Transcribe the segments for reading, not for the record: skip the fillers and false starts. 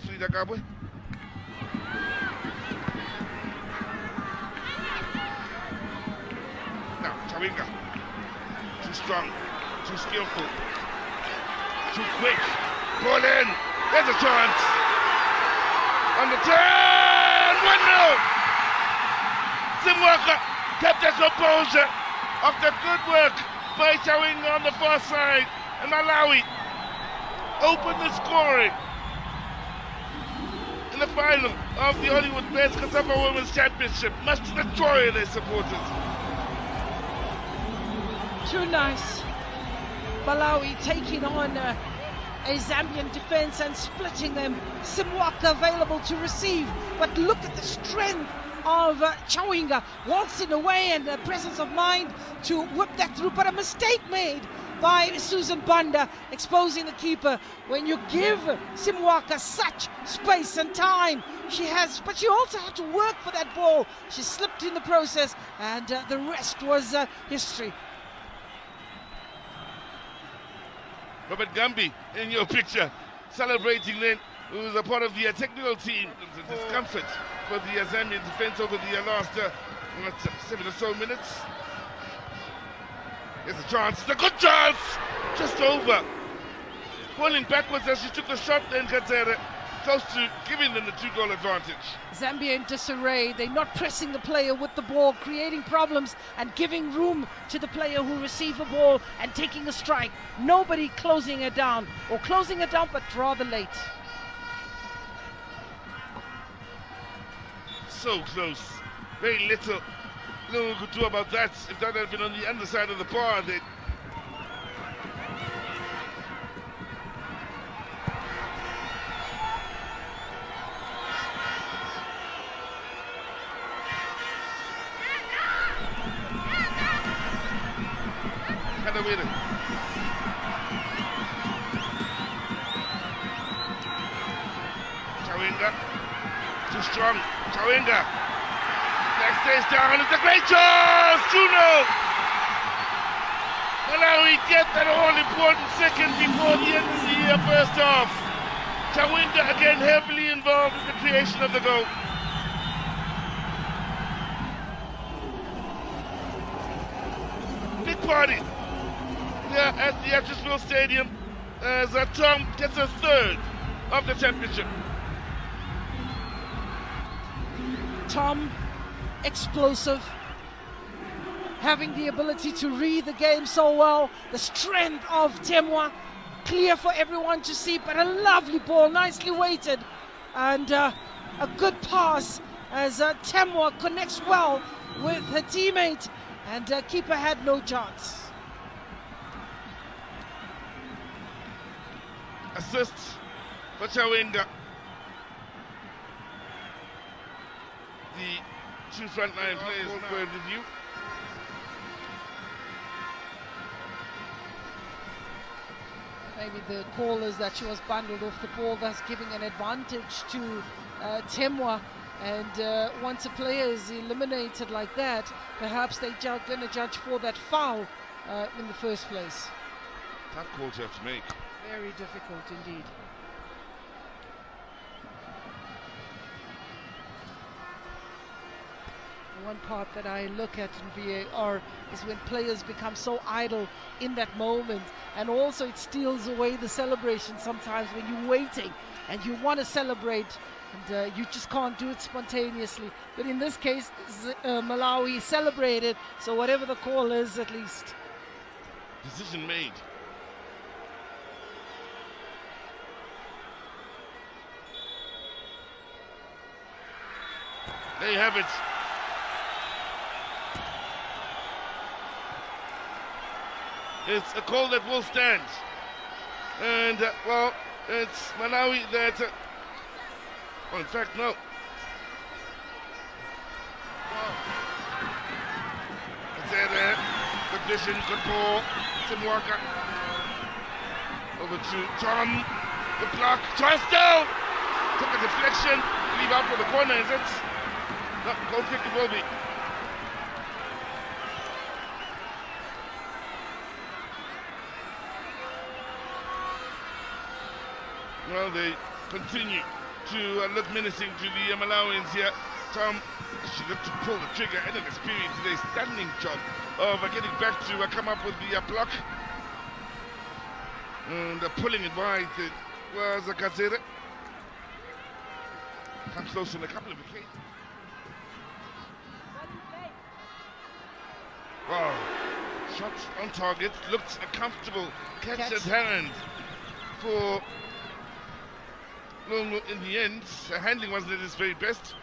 Frida Gabwe. Now, Chawinga. Too strong, too skillful, too quick. Ball in. There's a chance. On the turn. 1-0. Zimwaka kept their composure after good work by Chawinga on the far side. And Malawi opened the scoring in the final of the Hollywoodbets COSAFA Women's Championship, much to the joy of their supporters. Too nice. Malawi taking on a Zambian defense and splitting them. Simwaka available to receive, but look at the strength of Chawinga, waltzing away, and the presence of mind to whip that through, but a mistake made by Susan Banda, exposing the keeper. When you give Simwaka such space and time, but she also had to work for that ball. She slipped in the process, and the rest was history. Robert Gambi in your picture, celebrating then, who was a part of the technical team. Discomfort for the Zambian defense over the last 7 or so minutes. There's a chance, it's a good chance! Just over. Falling backwards as she took the shot, then Katere close to giving them the 2-goal advantage. Zambia in disarray. They're not pressing the player with the ball, creating problems and giving room to the player who receives the ball and taking a strike. Nobody closing it down, or closing it down, but rather late. So close. Very little we could do about that. If that had been on the underside of the bar, they... Chawinga, too strong. Chawinga, flag stays down. It's a great chance. 2-0. Malawi get that all-important second before the end of the first half. Chawinga again heavily involved in the creation of the goal. Big party here at the Atchesville Stadium as Tom gets a third of the championship. Tom, explosive, having the ability to read the game so well. The strength of Temwa, clear for everyone to see, but a lovely ball, nicely weighted, and a good pass as Temwa connects well with her teammate, and keeper had no chance. Assists for Chawinga. The two frontline players for review. Maybe the call is that she was bundled off the ball, thus giving an advantage to Temwa. And once a player is eliminated like that, perhaps they're going to judge for that foul in the first place. Tough call to have to make. Very difficult indeed. One part that I look at in VAR is when players become so idle in that moment, and also it steals away the celebration sometimes when you're waiting and you want to celebrate, and you just can't do it spontaneously. But in this case, Malawi celebrated, so whatever the call is, at least. Decision made. There you have it. It's a call that will stand. And, well, it's Malawi that... well, in fact, no. It's there. Good vision, good ball. Simwaka. Over to Tom. The block. Charles took a deflection. Leave out for the corner, is it? No, goal kick it will be. Well, they continue to look menacing to the Malawians here. Tom, she looked to pull the trigger, and experienced a stunning job of getting back to come up with the block. And pulling it wide, it was a Gazeta. Come close on a couple of occasions. Wow, shot on target, looked a comfortable catch at hand for Lungu in the end. Handling wasn't at its very best.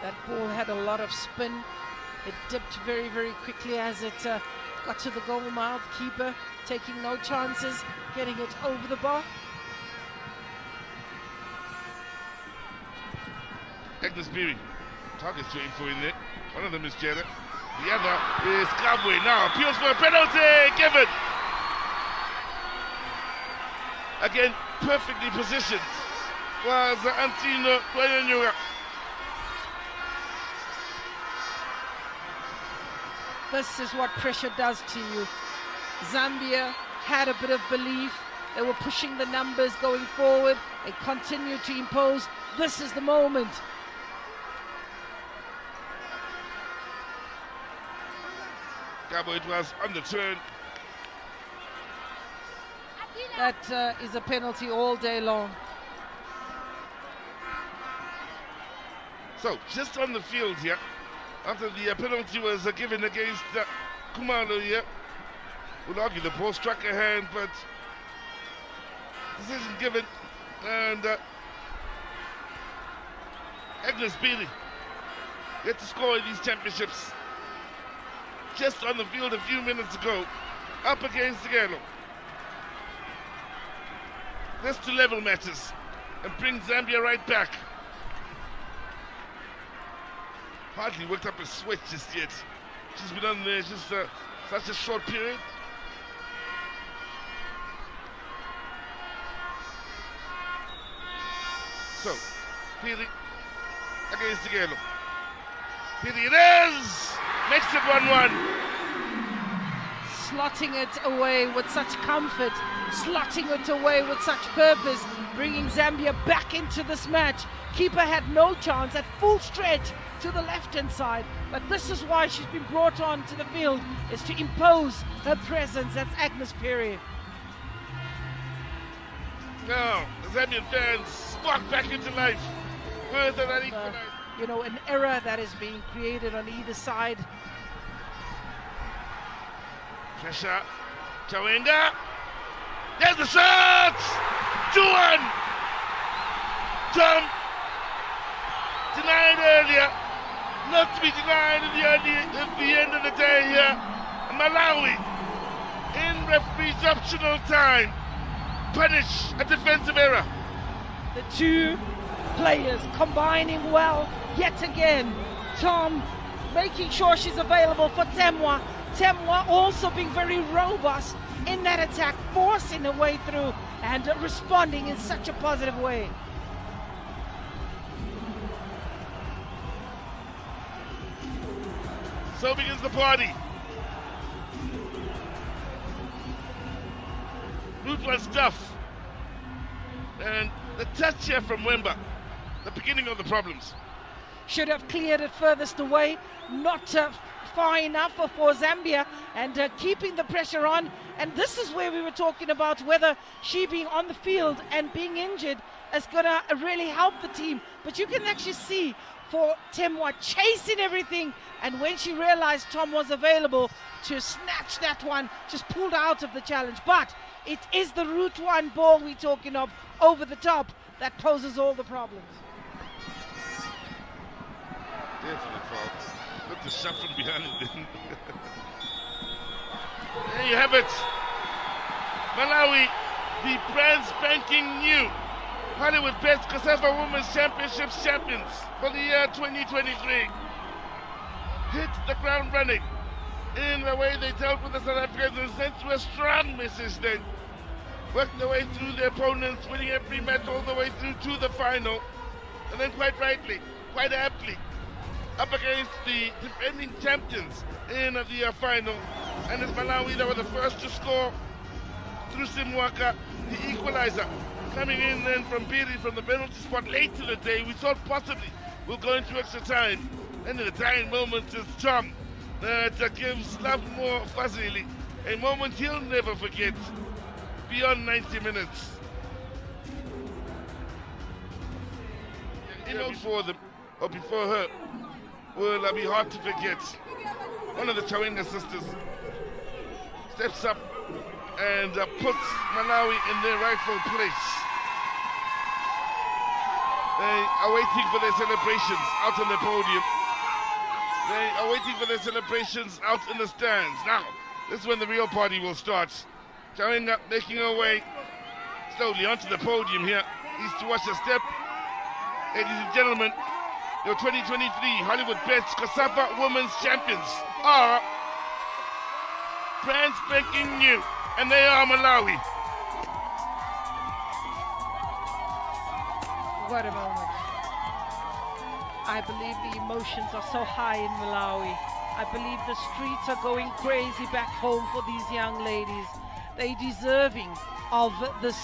That ball had a lot of spin. It dipped very, very quickly as it got to the goal mouth. Keeper taking no chances, getting it over the bar. Agnes Beery, targets to aim for in there. One of them is Jeddah. The other is Kabwe. Now appeals for a penalty given. Again, perfectly positioned was Antino Koyanyuga. This is what pressure does to you. Zambia had a bit of belief. They were pushing the numbers going forward. They continued to impose. This is the moment. Gabo, it was on the turn. That is a penalty all day long. So, just on the field here, after the penalty was given against Kumalo here, would argue the ball struck a hand, but decision given, and Agnes Beatty get to score in these championships. Just on the field a few minutes ago, up against Gelo. This to level matters and bring Zambia right back. Hardly worked up a sweat just yet. She's been on there just such a short period. So, Piri against Gelo. Piri it is! Makes it 1-1. Slotting it away with such comfort, slotting it away with such purpose, bringing Zambia back into this match. Keeper had no chance at full stretch to the left-hand side, but this is why she's been brought on to the field, is to impose her presence. That's Agnes Perry. Now, the Zambian fans spark back into life. Further than equalize. You know, an error that is being created on either side. Pressure. Chawenda. There's the shot! 2-1! Tom denied earlier. Not to be denied at the end of the day here. Malawi, in referee's optional time, punish a defensive error. The two players combining well yet again. Tom making sure she's available for Temwa. Temwa also being very robust in that attack, forcing her way through and responding in such a positive way. So begins the party. Route was tough. And the touch here from Wemba, the beginning of the problems. Should have cleared it furthest away, not far enough for Zambia, and keeping the pressure on. And this is where we were talking about whether she being on the field and being injured is going to really help the team. But you can actually see for Temwa chasing everything, and when she realized Tom was available to snatch that one, just pulled out of the challenge. But it is the Route 1 ball we're talking of over the top that poses all the problems. Definite foul. Look, the shot from behind. There you have it. Malawi, the brand spanking new Hollywoodbets COSAFA Women's Championships champions for the year 2023. Hit the ground running in the way they dealt with the South Africans and sent through a strong message then. Worked their way through their opponents, winning every match all the way through to the final. And then quite rightly, quite aptly, up against the defending champions in the final. And it's Malawi that were the first to score through Simwaka, the equalizer. Coming in then from Biri from the penalty spot late in the day, we thought possibly we'll go into extra time. And in the dying moments is Tom that gives Love more fuzzily a moment he'll never forget beyond 90 minutes. Before them, or before her, will be hard to forget. One of the Chawinga sisters steps up and puts Malawi in their rightful place. They are waiting for their celebrations out on the podium. They are waiting for their celebrations out in the stands. Now, this is when the real party will start. Chawinga making her way slowly onto the podium here. Needs to watch a step. Ladies and gentlemen, your 2023 Hollywoodbets COSAFA Women's Champions are brand spanking new, and they are Malawi. What a moment. I believe the emotions are so high in Malawi. I believe the streets are going crazy back home for these young ladies. They're deserving of this